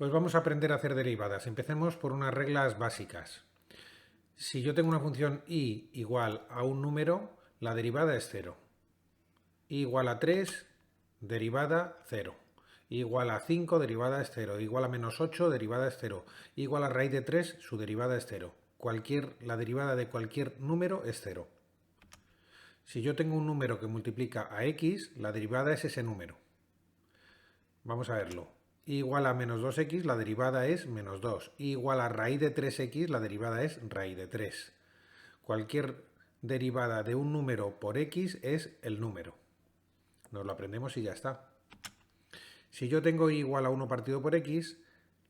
Pues vamos a aprender a hacer derivadas. Empecemos por unas reglas básicas. Si yo tengo una función y igual a un número, la derivada es 0. Y igual a 3, derivada 0. Igual a 5, derivada es 0. Igual a menos 8, derivada es 0. Igual a raíz de 3, su derivada es 0. La derivada de cualquier número es 0. Si yo tengo un número que multiplica a x, la derivada es ese número. Vamos a verlo. Igual a menos 2x, la derivada es menos 2. Igual a raíz de 3x, la derivada es raíz de 3. Cualquier derivada de un número por x es el número. Nos lo aprendemos y ya está. Si yo tengo y igual a 1 partido por x,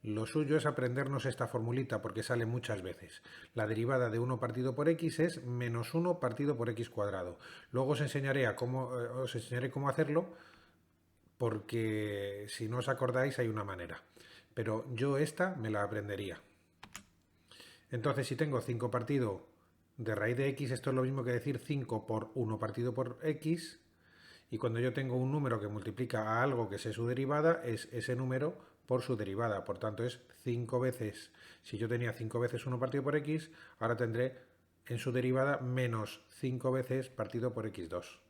lo suyo es aprendernos esta formulita porque sale muchas veces. La derivada de 1 partido por x es menos 1 partido por x cuadrado. Luego os enseñaré cómo hacerlo, porque si no os acordáis hay una manera. Pero yo esta me la aprendería. Entonces, si tengo 5 partido de raíz de x, esto es lo mismo que decir 5 por 1 partido por x. Y cuando yo tengo un número que multiplica a algo que sé su derivada, es ese número por su derivada. Por tanto, es 5 veces. Si yo tenía 5 veces 1 partido por x, ahora tendré en su derivada menos 5 veces partido por x2.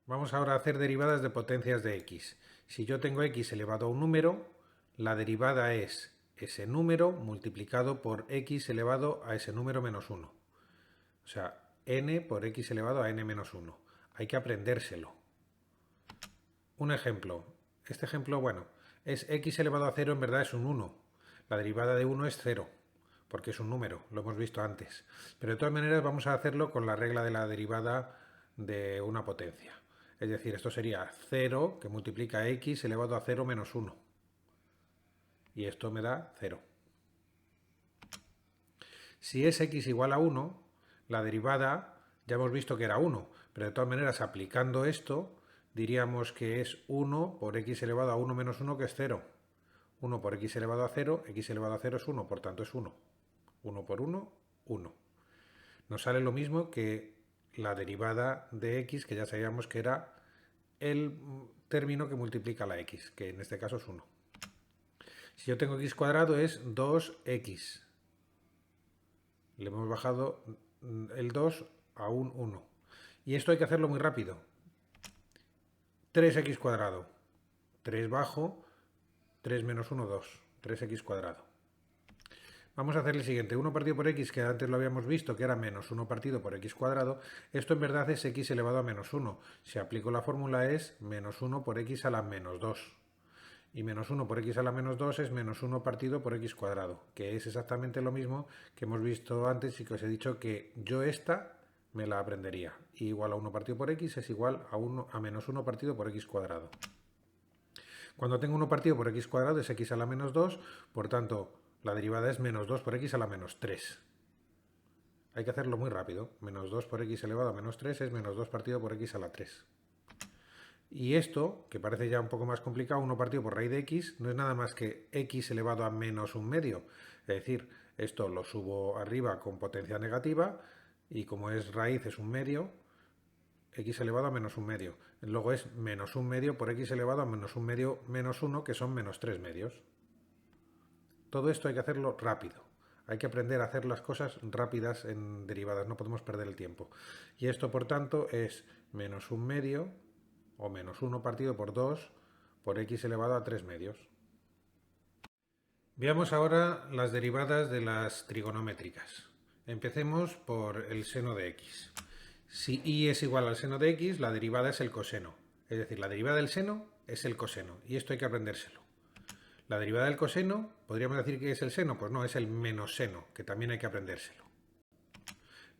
Vamos ahora a hacer derivadas de potencias de x. Si yo tengo x elevado a un número, la derivada es ese número multiplicado por x elevado a ese número menos 1. O sea, n por x elevado a n menos 1. Hay que aprendérselo. Un ejemplo. Este ejemplo, bueno, es x elevado a 0, en verdad es un 1. La derivada de 1 es 0, porque es un número, lo hemos visto antes. Pero de todas maneras vamos a hacerlo con la regla de la derivada de una potencia. Es decir, esto sería 0 que multiplica x elevado a 0 menos 1. Y esto me da 0. Si es x igual a 1, la derivada ya hemos visto que era 1. Pero de todas maneras, aplicando esto, diríamos que es 1 por x elevado a 1 menos 1, que es 0. 1 por x elevado a 0, x elevado a 0 es 1, por tanto es 1. 1 por 1, 1. Nos sale lo mismo que la derivada de x, que ya sabíamos que era el término que multiplica la x, que en este caso es 1. Si yo tengo x cuadrado es 2x. Le hemos bajado el 2 a un 1. Y esto hay que hacerlo muy rápido. 3x cuadrado. 3 bajo, 3 menos 1, 2. 3x cuadrado. Vamos a hacer el siguiente. 1 partido por x, que antes lo habíamos visto, que era menos 1 partido por x cuadrado. Esto en verdad es x elevado a menos 1. Si aplico la fórmula es menos 1 por x a la menos 2. Y menos 1 por x a la menos 2 es menos 1 partido por x cuadrado, que es exactamente lo mismo que hemos visto antes y que os he dicho que yo esta me la aprendería. Y igual a 1 partido por x es igual a menos 1 partido por x cuadrado. Cuando tengo 1 partido por x cuadrado es x a la menos 2, por tanto la derivada es menos 2 por x a la menos 3. Hay que hacerlo muy rápido. Menos 2 por x elevado a menos 3 es menos 2 partido por x a la 3. Y esto, que parece ya un poco más complicado, 1 partido por raíz de x, no es nada más que x elevado a menos un medio. Es decir, esto lo subo arriba con potencia negativa y como es raíz es un medio, x elevado a menos un medio. Luego es menos un medio por x elevado a menos un medio menos 1, que son menos 3 medios. Todo esto hay que hacerlo rápido. Hay que aprender a hacer las cosas rápidas en derivadas, no podemos perder el tiempo. Y esto, por tanto, es menos un medio, o menos 1 partido por 2, por x elevado a 3 medios. Veamos ahora las derivadas de las trigonométricas. Empecemos por el seno de x. Si y es igual al seno de x, la derivada es el coseno. Es decir, la derivada del seno es el coseno, y esto hay que aprendérselo. La derivada del coseno, ¿podríamos decir que es el seno? Pues no, es el menos seno, que también hay que aprendérselo.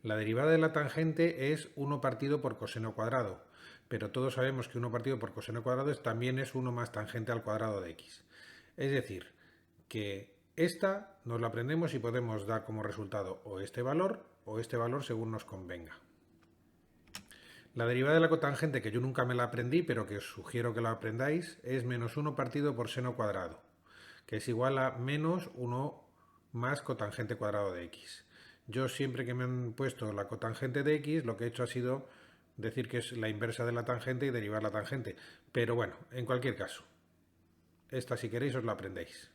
La derivada de la tangente es 1 partido por coseno cuadrado, pero todos sabemos que 1 partido por coseno cuadrado también es 1 más tangente al cuadrado de x. Es decir, que esta nos la aprendemos y podemos dar como resultado o este valor según nos convenga. La derivada de la cotangente, que yo nunca me la aprendí, pero que os sugiero que la aprendáis, es menos 1 partido por seno cuadrado, que es igual a menos 1 más cotangente cuadrado de x. Yo siempre que me han puesto la cotangente de x, lo que he hecho ha sido decir que es la inversa de la tangente y derivar la tangente. Pero bueno, en cualquier caso. Esta, si queréis, os la aprendéis.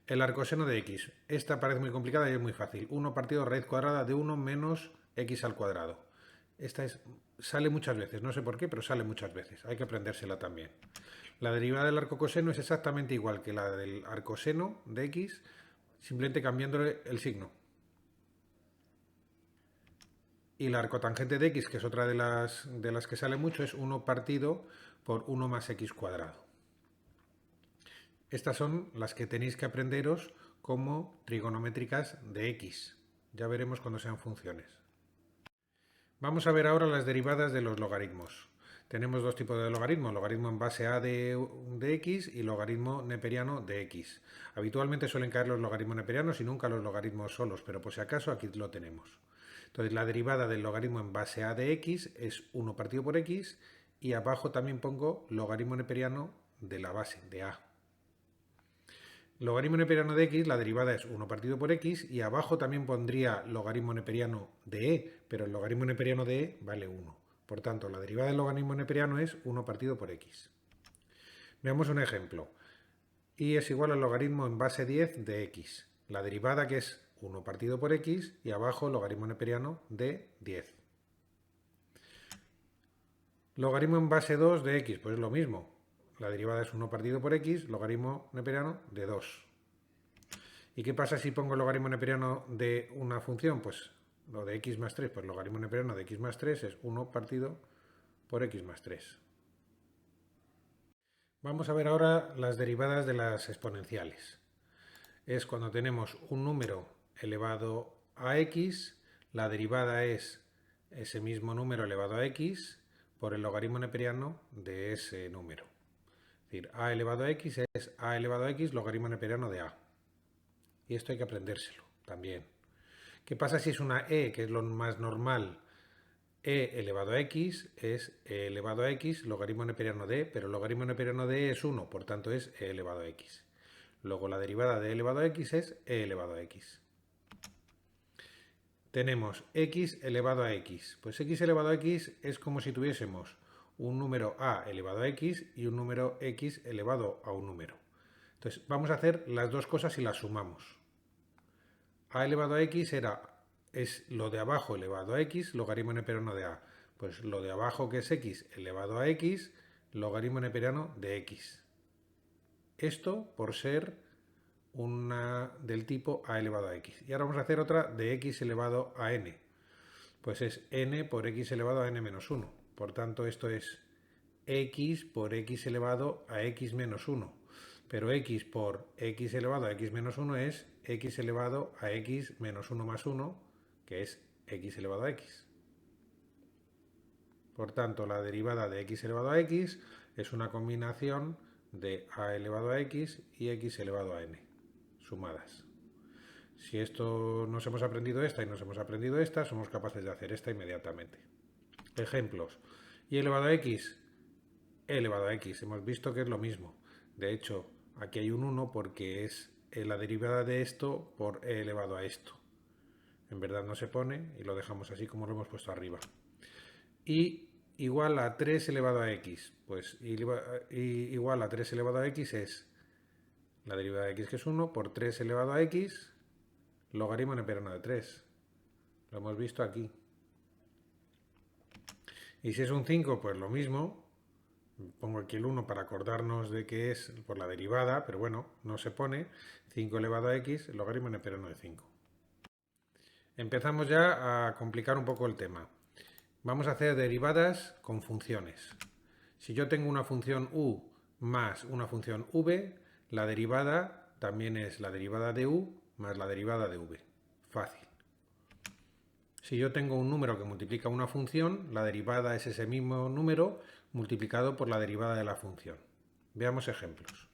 El arcoseno de x. Esta parece muy complicada y es muy fácil. 1 partido raíz cuadrada de 1 menos x al cuadrado. Sale muchas veces, no sé por qué, pero sale muchas veces. Hay que aprendérsela también. La derivada del arcocoseno es exactamente igual que la del arcoseno de x, simplemente cambiándole el signo. Y la arcotangente de x, que es otra de las que sale mucho, es 1 partido por 1 más x cuadrado. Estas son las que tenéis que aprenderos como trigonométricas de x. Ya veremos cuando sean funciones. Vamos a ver ahora las derivadas de los logaritmos. Tenemos dos tipos de logaritmos, logaritmo en base a de x y logaritmo neperiano de x. Habitualmente suelen caer los logaritmos neperianos y nunca los logaritmos solos, pero por si acaso aquí lo tenemos. Entonces la derivada del logaritmo en base a de x es 1 partido por x y abajo también pongo logaritmo neperiano de la base, de a. Logaritmo neperiano de x, la derivada es 1 partido por x y abajo también pondría logaritmo neperiano de e, pero el logaritmo neperiano de e vale 1. Por tanto, la derivada del logaritmo neperiano es 1 partido por x. Veamos un ejemplo. Y es igual al logaritmo en base 10 de x. La derivada que es 1 partido por x y abajo logaritmo neperiano de 10. Logaritmo en base 2 de x, pues es lo mismo. La derivada es 1 partido por x, logaritmo neperiano de 2. ¿Y qué pasa si pongo el logaritmo neperiano de una función? Pues lo de x más 3, pues el logaritmo neperiano de x más 3 es 1 partido por x más 3. Vamos a ver ahora las derivadas de las exponenciales. Es cuando tenemos un número elevado a x, la derivada es ese mismo número elevado a x por el logaritmo neperiano de ese número. Es decir, a elevado a x es a elevado a x logaritmo neperiano de a. Y esto hay que aprendérselo también. ¿Qué pasa si es una e, que es lo más normal? E elevado a x es e elevado a x logaritmo neperiano de e, pero el logaritmo neperiano de e es 1, por tanto es e elevado a x. Luego la derivada de e elevado a x es e elevado a x. Tenemos x elevado a x. Pues x elevado a x es como si tuviésemos un número a elevado a x y un número x elevado a un número. Entonces vamos a hacer las dos cosas y las sumamos. A elevado a x es lo de abajo elevado a x, logaritmo neperiano de a. Pues lo de abajo que es x elevado a x, logaritmo neperiano de x. Esto por ser una del tipo a elevado a x. Y ahora vamos a hacer otra de x elevado a n. Pues es n por x elevado a n menos 1. Por tanto, esto es x por x elevado a x menos 1. Pero x por x elevado a x menos 1 es x elevado a x menos 1 más 1, que es x elevado a x. Por tanto, la derivada de x elevado a x es una combinación de a elevado a x y x elevado a n, sumadas. Si esto nos hemos aprendido esta y nos hemos aprendido esta, somos capaces de hacer esta inmediatamente. Ejemplos. Y elevado a x, e elevado a x. Hemos visto que es lo mismo. De hecho, aquí hay un 1 porque es la derivada de esto por e elevado a esto. En verdad no se pone y lo dejamos así como lo hemos puesto arriba. Y igual a 3 elevado a x. Pues igual a 3 elevado a x es la derivada de x, que es 1, por 3 elevado a x, logaritmo neperiano de 3. Lo hemos visto aquí. Y si es un 5, pues lo mismo. Pongo aquí el 1 para acordarnos de que es por la derivada, pero bueno, no se pone. 5 elevado a x, logaritmo neperiano de 5. Empezamos ya a complicar un poco el tema. Vamos a hacer derivadas con funciones. Si yo tengo una función u más una función v, la derivada también es la derivada de u más la derivada de v. Fácil. Si yo tengo un número que multiplica una función, la derivada es ese mismo número multiplicado por la derivada de la función. Veamos ejemplos.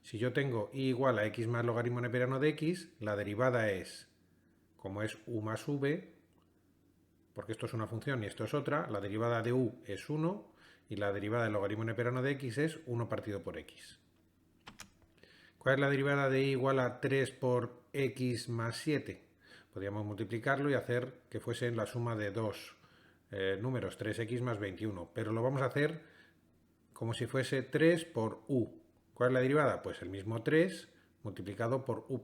Si yo tengo y igual a x más logaritmo neperiano de x, la derivada es, como es u más v, porque esto es una función y esto es otra, la derivada de u es 1 y la derivada del logaritmo neperiano de x es 1 partido por x. ¿Cuál es la derivada de y igual a 3 por x más 7? Podríamos multiplicarlo y hacer que fuese la suma de dos números, 3x más 21, pero lo vamos a hacer como si fuese 3 por u. ¿Cuál es la derivada? Pues el mismo 3 multiplicado por u'.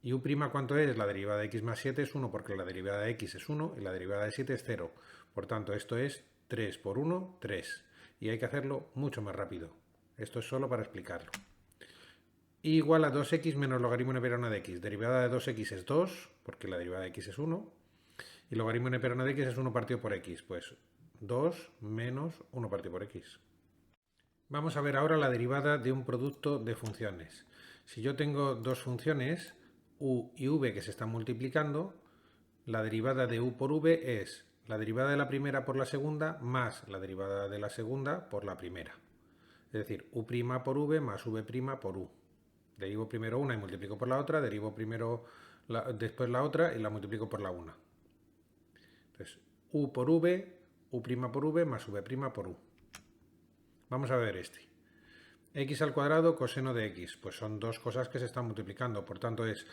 ¿Y u' cuánto es? La derivada de x más 7 es 1 porque la derivada de x es 1 y la derivada de 7 es 0. Por tanto, esto es 3 por 1, 3. Y hay que hacerlo mucho más rápido. Esto es solo para explicarlo. Y igual a 2x menos logaritmo neperiano de x. Derivada de 2x es 2, porque la derivada de x es 1. Y logaritmo neperiano de x es 1 partido por x. Pues 2 menos 1 partido por x. Vamos a ver ahora la derivada de un producto de funciones. Si yo tengo dos funciones, u y v, que se están multiplicando, la derivada de u por v es la derivada de la primera por la segunda más la derivada de la segunda por la primera. Es decir, u' por v más v' por u. Derivo primero una y multiplico por la otra, derivo después la otra y la multiplico por la una. Entonces, u por v, u' por v más v' por u. Vamos a ver este. X al cuadrado coseno de x. Pues son dos cosas que se están multiplicando. Por tanto, es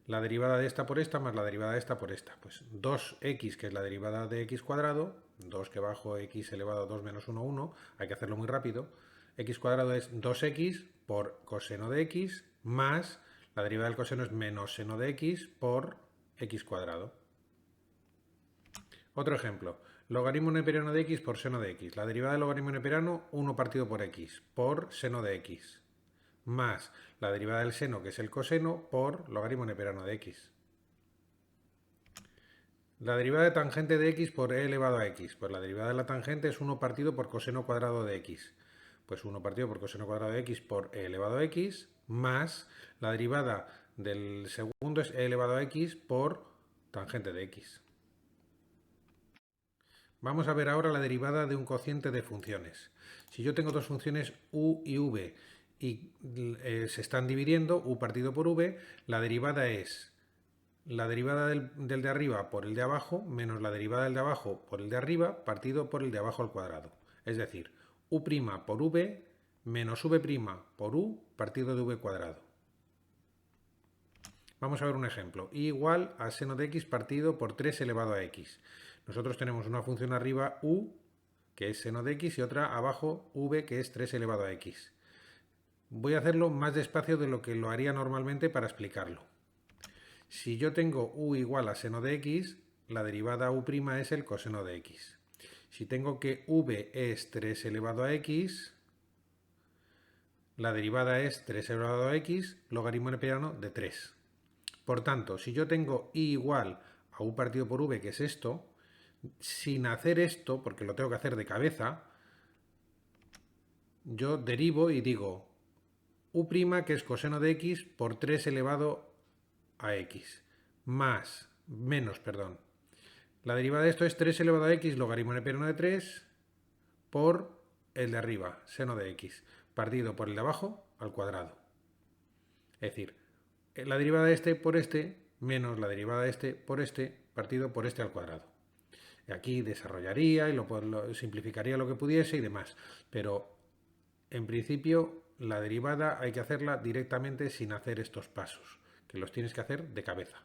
la derivada de esta por esta más la derivada de esta por esta. Pues 2x, que es la derivada de x cuadrado, 2 que bajo x elevado a 2 menos 1, 1. Hay que hacerlo muy rápido. X cuadrado es 2x por coseno de x más la derivada del coseno es menos seno de x por x cuadrado. Otro ejemplo. Logaritmo neperiano de x por seno de x. La derivada del logaritmo neperiano, 1 partido por x, por seno de x. Más la derivada del seno, que es el coseno, por logaritmo neperiano de x. La derivada de tangente de x por e elevado a x. Pues la derivada de la tangente es 1 partido por coseno cuadrado de x. Pues 1 partido por coseno cuadrado de x por e elevado a x, más la derivada del segundo es e elevado a x por tangente de x. Vamos a ver ahora la derivada de un cociente de funciones. Si yo tengo dos funciones u y v y se están dividiendo, u partido por v, la derivada es la derivada del de arriba por el de abajo menos la derivada del de abajo por el de arriba partido por el de abajo al cuadrado. Es decir, u' por v menos v' por u partido de v cuadrado. Vamos a ver un ejemplo. Y igual a seno de x partido por 3 elevado a x. Nosotros tenemos una función arriba u, que es seno de x, y otra abajo v, que es 3 elevado a x. Voy a hacerlo más despacio de lo que lo haría normalmente para explicarlo. Si yo tengo u igual a seno de x, la derivada u' es el coseno de x. Si tengo que v es 3 elevado a x, la derivada es 3 elevado a x, logaritmo neperiano de 3. Por tanto, si yo tengo i igual a u partido por v, que es esto, sin hacer esto, porque lo tengo que hacer de cabeza, yo derivo y digo u', que es coseno de x, por 3 elevado a x, menos. La derivada de esto es 3 elevado a x, logaritmo neperiano de 3, por el de arriba, seno de x, partido por el de abajo al cuadrado. Es decir, la derivada de este por este menos la derivada de este por este partido por este al cuadrado. Aquí desarrollaría y lo simplificaría lo que pudiese y demás. Pero en principio la derivada hay que hacerla directamente sin hacer estos pasos, que los tienes que hacer de cabeza.